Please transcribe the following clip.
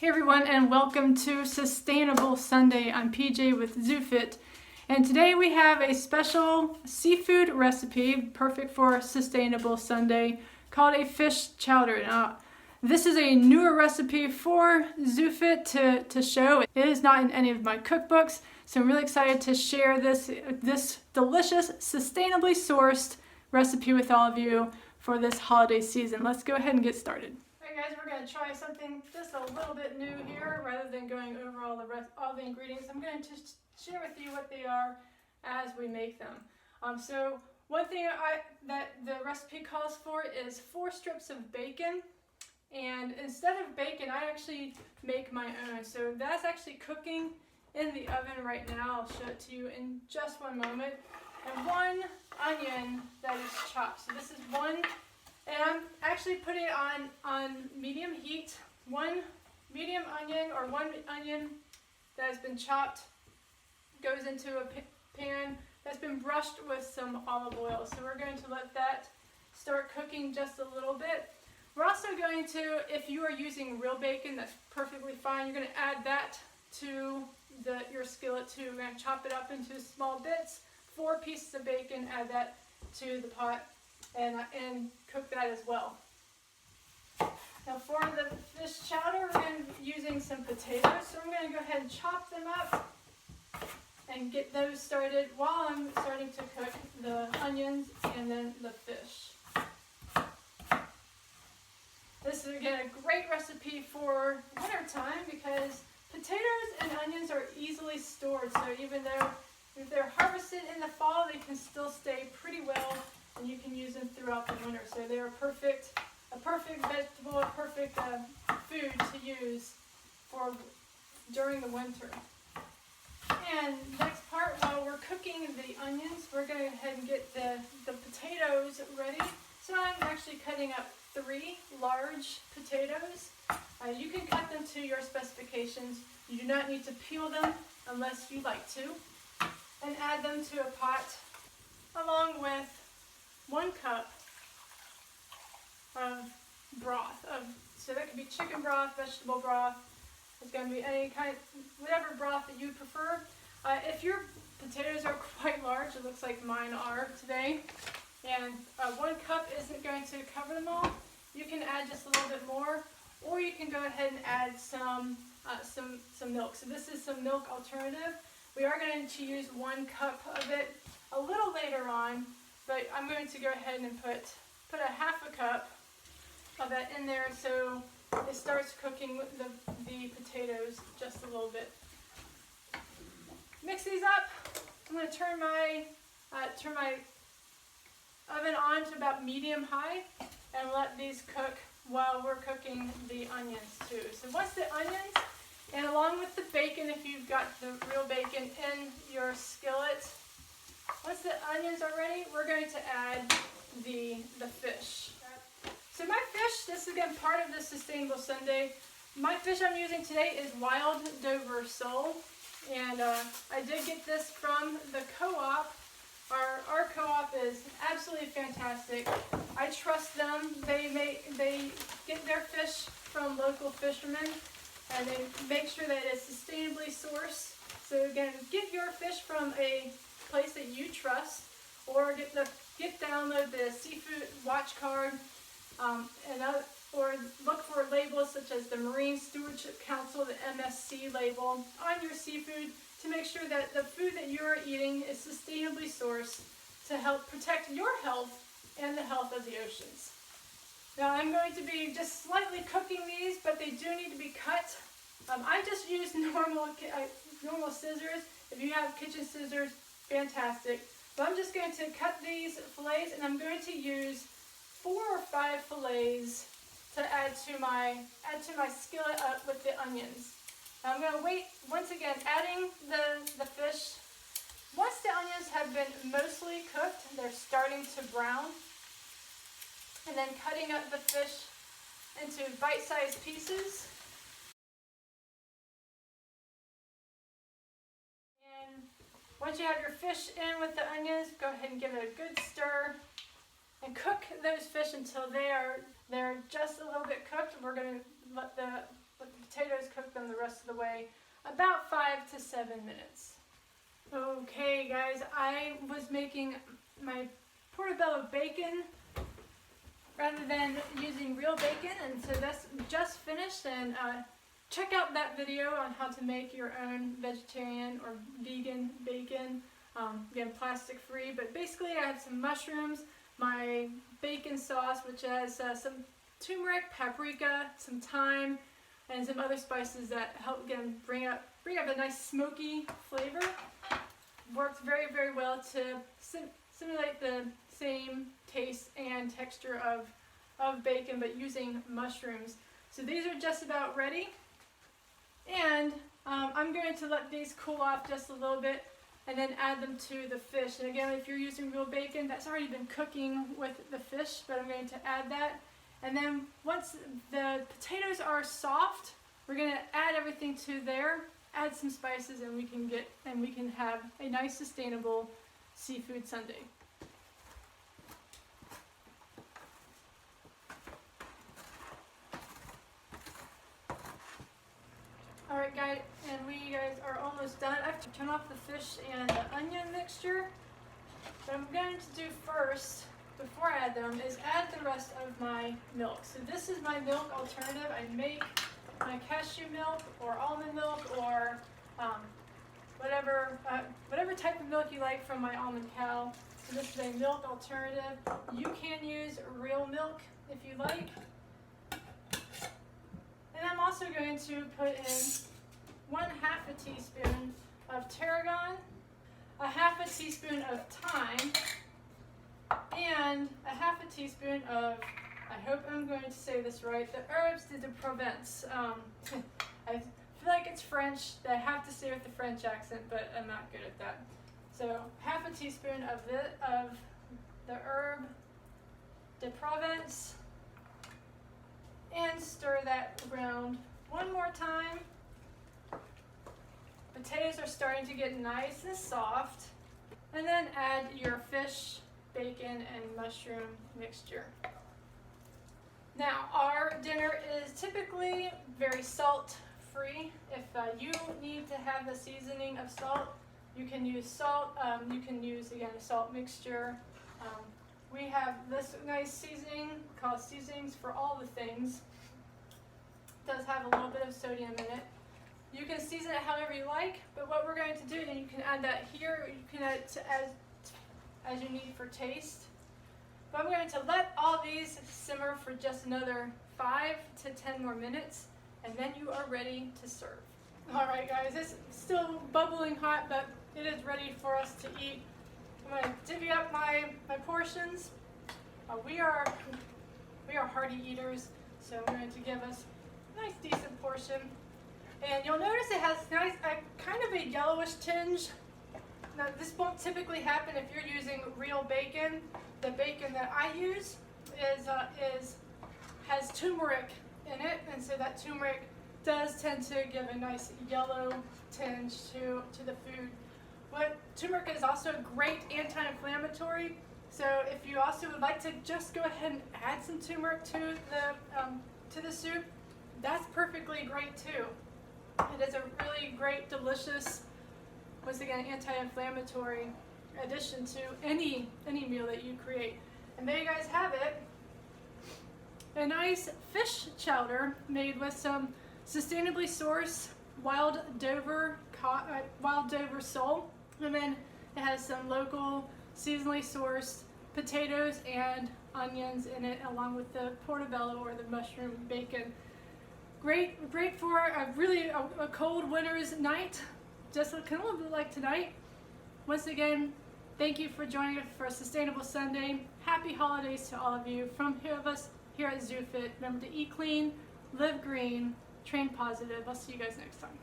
Hey everyone, and welcome to Sustainable Sunday. I'm PJ with ZooFit, and today we have a special seafood recipe perfect for Sustainable Sunday called a fish chowder. Now, this is a newer recipe for ZooFit to show. It is not in any of my cookbooks, so I'm really excited to share this delicious, sustainably sourced recipe with all of you for this holiday season. Let's go ahead and get started. Alright guys, we're going to try something just a little bit new here rather than going over all the ingredients. I'm going to just share with you what they are as we make them. So one thing that the recipe calls for is 4 strips of bacon, and instead of bacon I actually make my own. So that's actually cooking in the oven right now. I'll show it to you in just one moment. And 1 onion that is chopped. So this is 1. And I'm actually putting it on medium heat. 1 medium onion or 1 onion that has been chopped goes into a pan that's been brushed with some olive oil. So we're going to let that start cooking just a little bit. We're also going to, if you are using real bacon, that's perfectly fine. You're going to add that to your skillet too. We're going to chop it up into small bits. 4 pieces of bacon, add that to the pot and cook that as well. Now for the fish chowder, we're going to be using some potatoes. So I'm going to go ahead and chop them up and get those started while I'm starting to cook the onions and then the fish. This is again a great recipe for winter time because potatoes and onions are easily stored. So even though if they're harvested in the fall, they can still stay pretty well, and you can use them throughout the winter. So they are a perfect vegetable, a perfect food to use for during the winter. And next part, while we're cooking the onions, we're going to go ahead and get the potatoes ready. So I'm actually cutting up 3 large potatoes. You can cut them to your specifications. You do not need to peel them unless you like to. And add them to a pot along with 1 cup of broth. So that could be chicken broth, vegetable broth. It's going to be any kind, whatever broth that you prefer. If your potatoes are quite large, it looks like mine are today, and 1 cup isn't going to cover them all, you can add just a little bit more, or you can go ahead and add some milk. So this is some milk alternative. We are going to use 1 cup of it a little later on, but I'm going to go ahead and put a 1/2 cup of that in there so it starts cooking the potatoes just a little bit. Mix these up. I'm going to turn my oven on to about medium high and let these cook while we're cooking the onions too. So once the onions and along with the bacon, if you've got the real bacon in your skillet, once the onions are ready, we're going to add the fish. So my fish, this is again part of the Sustainable Sunday. My fish I'm using today is wild Dover sole, and I did get this from the co-op. Our co-op is absolutely fantastic. I trust them. They get their fish from local fishermen, and they make sure that it's sustainably sourced. So again, get your fish from a place that you trust, or download the seafood watch card, or look for labels such as the Marine Stewardship Council, the MSC label on your seafood to make sure that the food that you are eating is sustainably sourced to help protect your health and the health of the oceans. Now I'm going to be just slightly cooking these, but they do need to be cut. I just use normal scissors. If you have kitchen scissors, fantastic. But I'm just going to cut these fillets, and I'm going to use 4 or 5 fillets to add to my skillet up with the onions. Now I'm going to wait, once again, adding the fish. Once the onions have been mostly cooked, they're starting to brown, and then cutting up the fish into bite-sized pieces. And once you have your fish in with the onions, go ahead and give it a good stir and cook those fish until they're just a little bit cooked. We're going to let the let the potatoes cook them the rest of the way, about 5 to 7 minutes. Okay guys, I was making my portobello bacon rather than using real bacon, and so that's just finished. And check out that video on how to make your own vegetarian or vegan bacon. Again, plastic free, but basically I have some mushrooms, my bacon sauce, which has some turmeric, paprika, some thyme, and some other spices that help again bring up a nice smoky flavor. Works very, very well to simulate the same taste and texture of bacon, but using mushrooms. So these are just about ready, and I'm going to let these cool off just a little bit and then add them to the fish. And again, if you're using real bacon, that's already been cooking with the fish, but I'm going to add that. And then once the potatoes are soft, we're going to add everything to there, add some spices, and we can have a nice sustainable seafood sundae. Alright guys, and we guys are almost done. I have to turn off the fish and the onion mixture. What I'm going to do first, before I add them, is add the rest of my milk. So this is my milk alternative. I make my cashew milk or almond milk or whatever type of milk you like from my almond cow. So this is a milk alternative. You can use real milk if you like. And I'm also going to put in 1/2 teaspoon of tarragon, 1/2 teaspoon of thyme, and 1/2 teaspoon of, I hope I'm going to say this right, the herbes de Provence. I feel like it's French, that I have to say with the French accent, but I'm not good at that. So 1/2 teaspoon of the herb de Provence, and stir that around one more time. Potatoes are starting to get nice and soft. And then add your fish, bacon, and mushroom mixture. Now, our dinner is typically very salt free. If you need to have the seasoning of salt, you can use salt. You can use, again, a salt mixture. We have this nice seasoning called Seasonings for All the Things. It does have a little bit of sodium in it. You can season it however you like, but what we're going to do, and you can add that here, or you can add it as you need for taste. But I'm going to let all these simmer for just another 5 to 10 more minutes, and then you are ready to serve. All right, guys, it's still bubbling hot, but it is ready for us to eat. I'm going to divvy up my portions. We are hearty eaters, so I'm going to give us a nice, decent portion. And you'll notice it has kind of a yellowish tinge. Now, this won't typically happen if you're using real bacon. The bacon that I use has turmeric in it, and so that turmeric does tend to give a nice yellow tinge to the food. But turmeric is also a great anti-inflammatory, so if you also would like to just go ahead and add some turmeric to the soup, that's perfectly great too. It is a really great, delicious, once again, anti-inflammatory addition to any meal that you create. And there you guys have it. A nice fish chowder made with some sustainably sourced wild Dover sole, and then it has some local seasonally sourced potatoes and onions in it, along with the portobello or the mushroom bacon. Great for a cold winter's night, just kind of a little bit like tonight. Once again, thank you for joining us for a Sustainable Sunday. Happy holidays to all of you. From here of us here at ZooFit, remember to eat clean, live green, train positive. I'll see you guys next time.